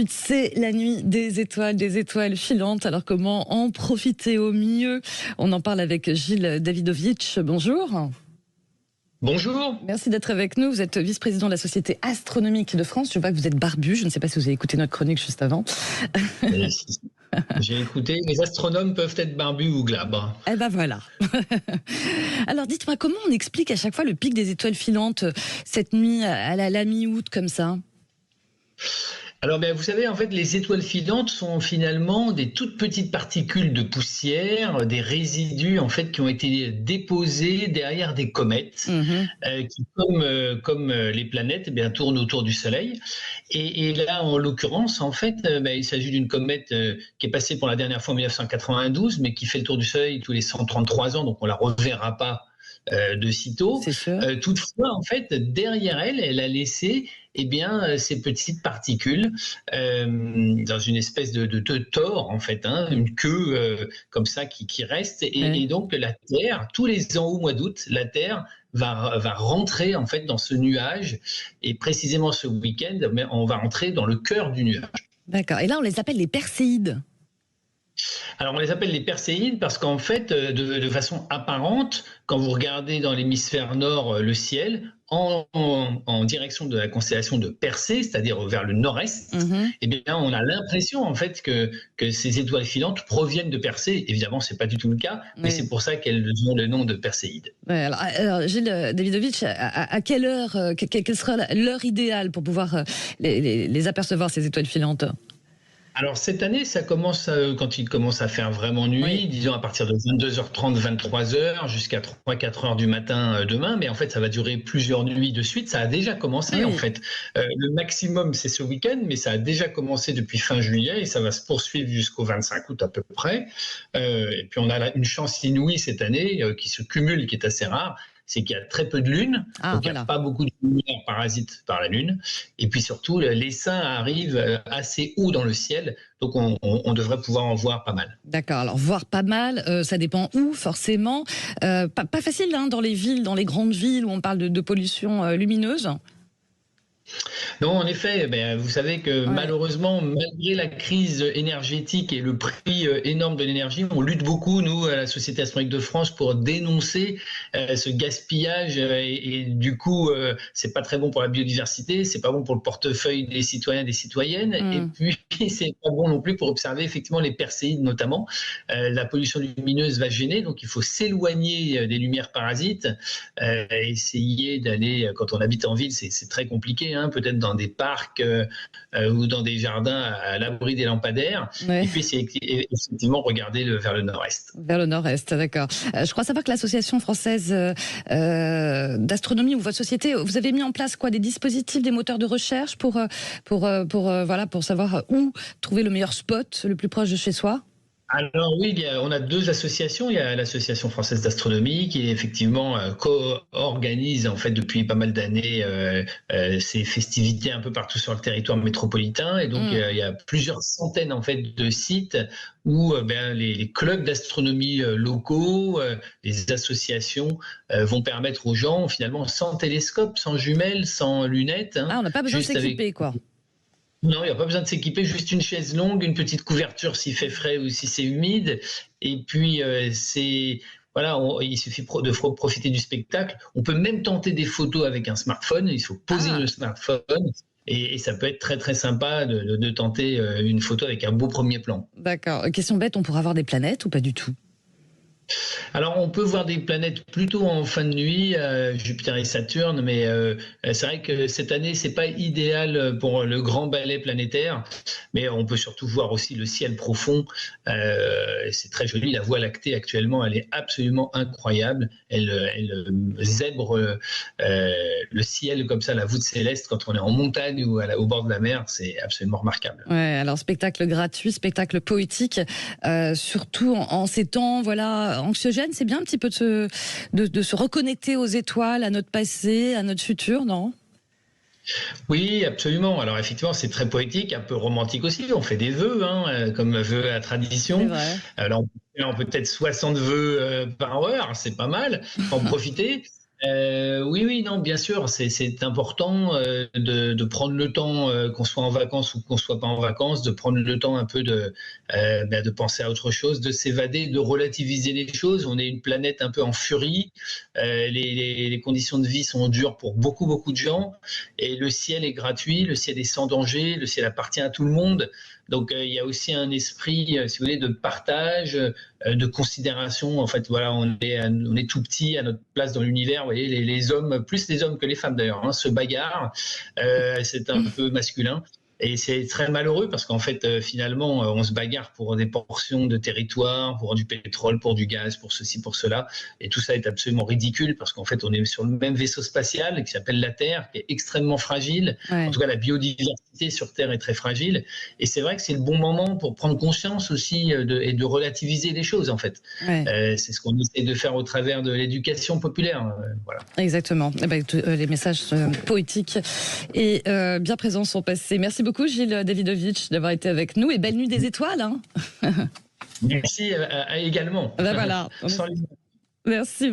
C'est la nuit des étoiles filantes. Alors comment en profiter au mieux? On en parle avec Gilles Davidovitch. Bonjour. Bonjour. Merci d'être avec nous. Vous êtes vice-président de la Société astronomique de France. Je vois que vous êtes barbu. Je ne sais pas si vous avez écouté notre chronique juste avant. J'ai écouté. Les astronomes peuvent être barbus ou glabres. Eh ben voilà. Alors dites-moi, comment on explique à chaque fois le pic des étoiles filantes cette nuit à la mi-août comme ça? Alors, vous savez, en fait, les étoiles filantes sont finalement des toutes petites particules de poussière, des résidus, en fait, qui ont été déposés derrière des comètes, qui, comme les planètes, tournent autour du Soleil. Et là, en l'occurrence, en fait, il s'agit d'une comète qui est passée pour la dernière fois en 1992, mais qui fait le tour du Soleil tous les 133 ans, donc on la reverra pas de sitôt. C'est sûr. Toutefois, en fait, derrière elle, elle a laissé ces petites particules dans une espèce de tore, en fait, une queue comme ça qui reste. Et donc, la Terre, tous les ans au mois d'août, la Terre va rentrer en fait dans ce nuage. Et précisément ce week-end, on va rentrer dans le cœur du nuage. D'accord. Et là, on les appelle les Perséides. Alors, on les appelle les Perséides parce qu'en fait, de façon apparente, quand vous regardez dans l'hémisphère nord le ciel, en direction de la constellation de Persée, c'est-à-dire vers le nord-est, on a l'impression en fait que ces étoiles filantes proviennent de Persée. Évidemment, c'est pas du tout le cas, mais c'est pour ça qu'elles ont le nom de Perséides. Ouais, alors, Gilles Davidovitch, à quelle heure, quelle sera l'heure idéale pour pouvoir les apercevoir, ces étoiles filantes? Alors cette année, ça commence quand il commence à faire vraiment nuit, disons à partir de 22h30, 23h jusqu'à 3-4h du matin demain, mais en fait ça va durer plusieurs nuits de suite. Ça a déjà commencé en fait. Le maximum c'est ce week-end, mais ça a déjà commencé depuis fin juillet et ça va se poursuivre jusqu'au 25 août à peu près. Et puis on a une chance inouïe cette année qui se cumule, qui est assez rare. C'est qu'il y a très peu de lune, donc il n'y a pas beaucoup de lumière parasite par la lune. Et puis surtout, l'essaim arrive assez haut dans le ciel, donc on devrait pouvoir en voir pas mal. D'accord, alors voir pas mal, ça dépend où forcément. Pas facile dans les villes, dans les grandes villes où on parle de pollution lumineuse. Non, en effet, vous savez que malheureusement, malgré la crise énergétique et le prix énorme de l'énergie, on lutte beaucoup, nous, à la Société astronomique de France, pour dénoncer ce gaspillage et du coup, c'est pas très bon pour la biodiversité, c'est pas bon pour le portefeuille des citoyens et des citoyennes, et puis c'est pas bon non plus pour observer effectivement les Perséides notamment. La pollution lumineuse va gêner, donc il faut s'éloigner des lumières parasites, essayer d'aller, quand on habite en ville, c'est très compliqué, peut-être dans des parcs ou dans des jardins à l'abri des lampadaires. Et puis, c'est effectivement regarder vers le nord-est. Vers le nord-est, d'accord. Je crois savoir que l'Association française d'astronomie ou votre société, vous avez mis en place des dispositifs, des moteurs de recherche pour savoir où trouver le meilleur spot, le plus proche de chez soi? Alors oui, on a deux associations. Il y a l'Association française d'astronomie qui effectivement co-organise en fait depuis pas mal d'années ces festivités un peu partout sur le territoire métropolitain. Et donc il y a plusieurs centaines en fait de sites où les clubs d'astronomie locaux, les associations vont permettre aux gens finalement sans télescope, sans jumelles, sans lunettes. On n'a pas besoin de s'équiper quoi. Non, il n'y a pas besoin de s'équiper, juste une chaise longue, une petite couverture s'il fait frais ou si c'est humide. Et puis, il suffit de profiter du spectacle. On peut même tenter des photos avec un smartphone. Il faut poser le smartphone. Et ça peut être très, très sympa de tenter une photo avec un beau premier plan. D'accord. Question bête, on pourra voir des planètes ou pas du tout? Alors, on peut voir des planètes plutôt en fin de nuit, Jupiter et Saturne, mais c'est vrai que cette année, c'est pas idéal pour le grand balai planétaire, mais on peut surtout voir aussi le ciel profond. C'est très joli. La Voie lactée, actuellement, elle est absolument incroyable. Elle zèbre le ciel comme ça, la voûte céleste, quand on est en montagne ou au bord de la mer. C'est absolument remarquable. Ouais, alors spectacle gratuit, spectacle poétique, surtout en ces temps, anxiogène, c'est bien un petit peu de se reconnecter aux étoiles, à notre passé, à notre futur, non ? Oui, absolument. Alors effectivement, c'est très poétique, un peu romantique aussi. On fait des vœux, comme vœux à tradition. C'est vrai. Alors on peut peut-être 60 vœux par heure, c'est pas mal. Faut en profiter. Oui, non, bien sûr, c'est important de prendre le temps, qu'on soit en vacances ou qu'on soit pas en vacances, de prendre le temps un peu de penser à autre chose, de s'évader, de relativiser les choses. On est une planète un peu en furie, les conditions de vie sont dures pour beaucoup, beaucoup de gens, et le ciel est gratuit, le ciel est sans danger, le ciel appartient à tout le monde. Donc il y a aussi un esprit, si vous voulez, de partage, de considération. En fait, voilà, on est tout petit à notre place dans l'univers. Vous voyez, les hommes, plus les hommes que les femmes d'ailleurs, hein, se bagarrent. C'est un peu masculin. Et c'est très malheureux parce qu'en fait, finalement, on se bagarre pour des portions de territoire, pour du pétrole, pour du gaz, pour ceci, pour cela. Et tout ça est absolument ridicule parce qu'en fait, on est sur le même vaisseau spatial qui s'appelle la Terre, qui est extrêmement fragile. En tout cas, la biodiversité sur Terre est très fragile. Et c'est vrai que c'est le bon moment pour prendre conscience aussi et de relativiser les choses, en fait. C'est ce qu'on essaie de faire au travers de l'éducation populaire. Voilà. Exactement. Les messages poétiques et bien présents sont passés. Merci beaucoup Gilles Davidovich d'avoir été avec nous et belle nuit des étoiles. Hein. Merci également. Voilà. Merci.